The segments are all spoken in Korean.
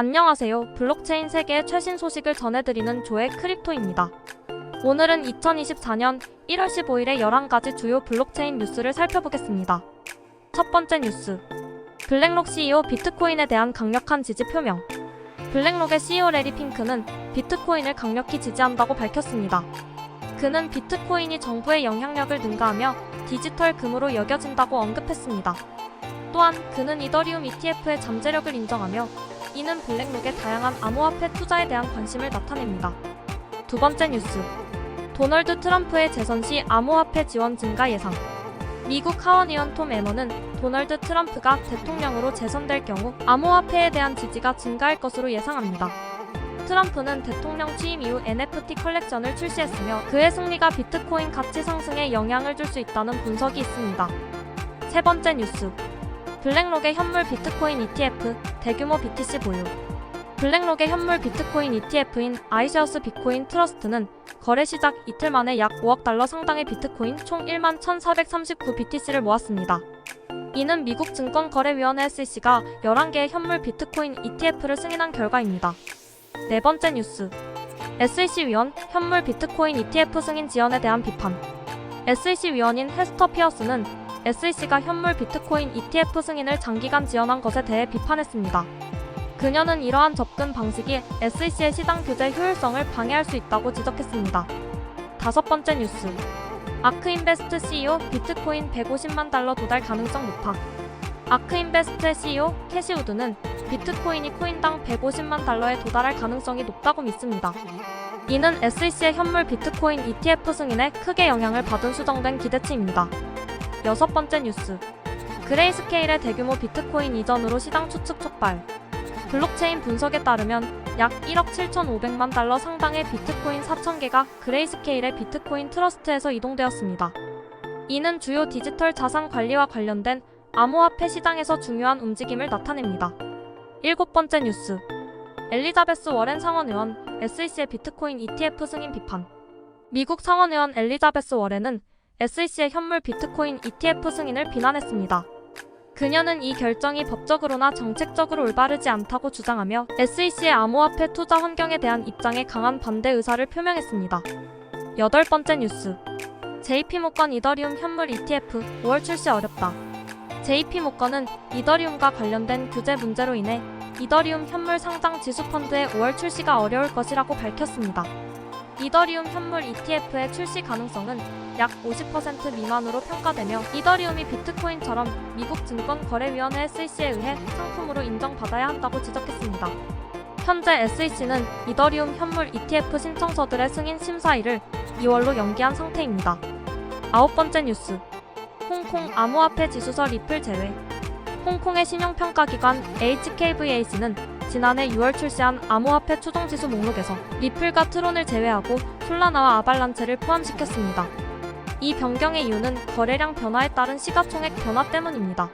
안녕하세요. 블록체인 세계의 최신 소식을 전해드리는 조의 크립토입니다. 오늘은 2024년 1월 15일에 11가지 주요 블록체인 뉴스를 살펴보겠습니다. 첫 번째 뉴스. 블랙록 CEO 비트코인에 대한 강력한 지지 표명. 블랙록의 CEO 레리 핑크는 비트코인을 강력히 지지한다고 밝혔습니다. 그는 비트코인이 정부의 영향력을 능가하며 디지털 금으로 여겨진다고 언급했습니다. 또한 그는 이더리움 ETF의 잠재력을 인정하며 이는 블랙록의 다양한 암호화폐 투자에 대한 관심을 나타냅니다. 두 번째 뉴스. 도널드 트럼프의 재선 시 암호화폐 지원 증가 예상. 미국 하원의원 톰 에머는 도널드 트럼프가 대통령으로 재선될 경우 암호화폐에 대한 지지가 증가할 것으로 예상합니다. 트럼프는 대통령 취임 이후 NFT 컬렉션을 출시했으며 그의 승리가 비트코인 가치 상승에 영향을 줄 수 있다는 분석이 있습니다. 세 번째 뉴스. 블랙록의 현물 비트코인 ETF, 대규모 BTC 보유. 블랙록의 현물 비트코인 ETF인 아이쉐어스 비트코인 트러스트는 거래 시작 이틀 만에 약 5억 달러 상당의 비트코인 총 11,439 BTC를 모았습니다. 이는 미국 증권거래위원회 SEC가 11개의 현물 비트코인 ETF를 승인한 결과입니다. 네 번째 뉴스. SEC 위원, 현물 비트코인 ETF 승인 지연에 대한 비판. SEC 위원인 헤스터 피어스는 SEC가 현물 비트코인 ETF 승인을 장기간 지연한 것에 대해 비판했습니다. 그녀는 이러한 접근 방식이 SEC의 시장 규제 효율성을 방해할 수 있다고 지적했습니다. 다섯 번째 뉴스. 아크인베스트 CEO 비트코인 150만 달러 도달 가능성 높아. 아크인베스트의 CEO 캐시 우드는 비트코인이 코인당 150만 달러에 도달할 가능성이 높다고 믿습니다. 이는 SEC의 현물 비트코인 ETF 승인에 크게 영향을 받은 수정된 기대치입니다. 여섯 번째 뉴스. 그레이스케일의 대규모 비트코인 이전으로 시장 추측 촉발. 블록체인 분석에 따르면 약 1억 7,500만 달러 상당의 비트코인 4,000개가 그레이스케일의 비트코인 트러스트에서 이동되었습니다. 이는 주요 디지털 자산 관리와 관련된 암호화폐 시장에서 중요한 움직임을 나타냅니다. 일곱 번째 뉴스. 엘리자베스 워렌 상원의원, SEC의 비트코인 ETF 승인 비판. 미국 상원의원 엘리자베스 워렌은 SEC의 현물 비트코인 ETF 승인을 비난했습니다. 그녀는 이 결정이 법적으로나 정책적으로 올바르지 않다고 주장하며 SEC의 암호화폐 투자 환경에 대한 입장에 강한 반대 의사를 표명했습니다. 여덟 번째 뉴스. JP모건 이더리움 현물 ETF 5월 출시 어렵다. JP모건은 이더리움과 관련된 규제 문제로 인해 이더리움 현물 상장 지수펀드의 5월 출시가 어려울 것이라고 밝혔습니다. 이더리움 현물 ETF의 출시 가능성은 약 50% 미만으로 평가되며 이더리움이 비트코인처럼 미국 증권거래위원회 SEC에 의해 상품으로 인정받아야 한다고 지적했습니다. 현재 SEC는 이더리움 현물 ETF 신청서들의 승인 심사일을 2월로 연기한 상태입니다. 아홉 번째 뉴스. 홍콩 암호화폐 지수서 리플 제외. 홍콩의 신용평가기관 HKVAC는 지난해 6월 출시한 암호화폐 추종지수 목록에서 리플과 트론을 제외하고 솔라나와 아발란체를 포함시켰습니다. 이 변경의 이유는 거래량 변화에 따른 시가총액 변화 때문입니다.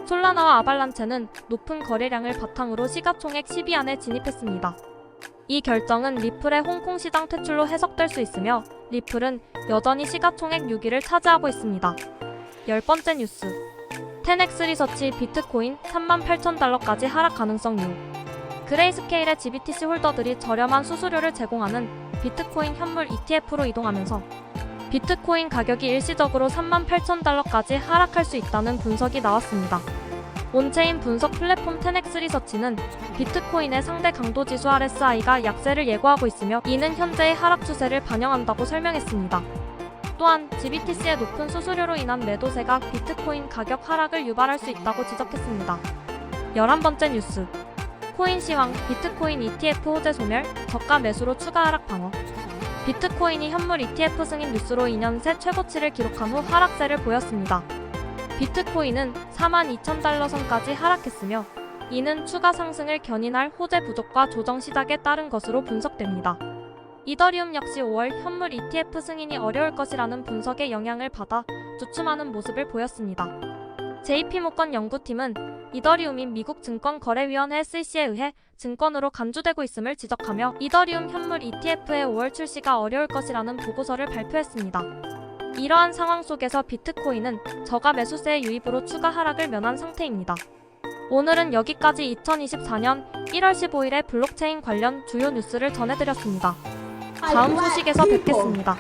솔라나와 아발란체는 높은 거래량을 바탕으로 시가총액 10위 안에 진입했습니다. 이 결정은 리플의 홍콩 시장 퇴출로 해석될 수 있으며 리플은 여전히 시가총액 6위를 차지하고 있습니다. 열 번째 뉴스. 10X 리서치 비트코인 38,000달러까지 하락 가능성 유. 그레이스케일의 GBTC 홀더들이 저렴한 수수료를 제공하는 비트코인 현물 ETF로 이동하면서 비트코인 가격이 일시적으로 38,000달러까지 하락할 수 있다는 분석이 나왔습니다. 온체인 분석 플랫폼 10X 리서치는 비트코인의 상대 강도 지수 RSI가 약세를 예고하고 있으며 이는 현재의 하락 추세를 반영한다고 설명했습니다. 또한 GBTC의 높은 수수료로 인한 매도세가 비트코인 가격 하락을 유발할 수 있다고 지적했습니다. 11번째 뉴스. 코인 시황 비트코인 ETF 호재 소멸, 저가 매수로 추가 하락 방어. 비트코인이 현물 ETF 승인 뉴스로 2년 새 최고치를 기록한 후 하락세를 보였습니다. 비트코인은 42,000달러 선까지 하락했으며 이는 추가 상승을 견인할 호재 부족과 조정 시작에 따른 것으로 분석됩니다. 이더리움 역시 5월 현물 ETF 승인이 어려울 것이라는 분석의 영향을 받아 주춤하는 모습을 보였습니다. JP모건 연구팀은 이더리움이 미국 증권거래위원회 SEC에 의해 증권으로 간주되고 있음을 지적하며 이더리움 현물 ETF의 5월 출시가 어려울 것이라는 보고서를 발표했습니다. 이러한 상황 속에서 비트코인은 저가 매수세의 유입으로 추가 하락을 면한 상태입니다. 오늘은 여기까지 2024년 1월 15일에 블록체인 관련 주요 뉴스를 전해드렸습니다. 다음 소식에서 뵙겠습니다.